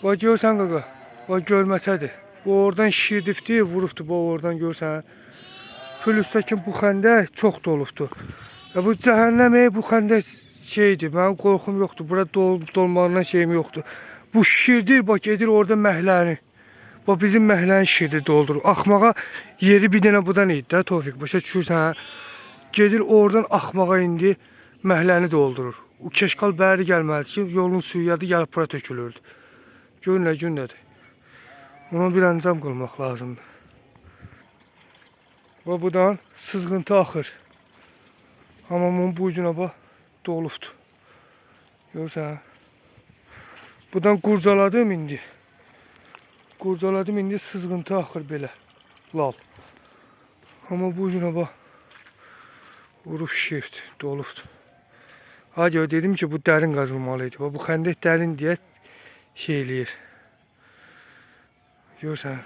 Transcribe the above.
Bax görsən qaqa, bax görməsədir. Bu oradan şirdifdi, vurubdu bu oradan görsən. Pülüstəkin bu xəndək çox dolubdu. Ya bu cəhənnəm bu xəndək şeydir, mənim qorxum yoxdur. Bura dolmağından şeyim yoxdur. Bu şişirdir, bax gedir orada məhləni. Bax bizim məhləni şişirdir, doldurur. Axmağa yeri bir dənə budan idi də Tofiq, başa düşürsən? Gedir oradan axmağa indi məhləni doldurur. O keşkal bəri gəlməlidir ki, yolun suyu yadı gəlib bura tökülürdü. Gör nə gündədir. Ona bir əncam qılmaq lazımdır. Və buradan sızğıntı axır. Hamamın bu ucuna bax, dolubdur. Görürsən? Buradan qurcaladım indi. Qurcaladım indi sızğıntı axır belə. Lal. Amma bu ucuna bax, vurub şişirdi, dolubdur. Hadi dedim ki bu dərin qazılmalıydı. Bu xəndək dərin deyə şey eləyir. Görürsən?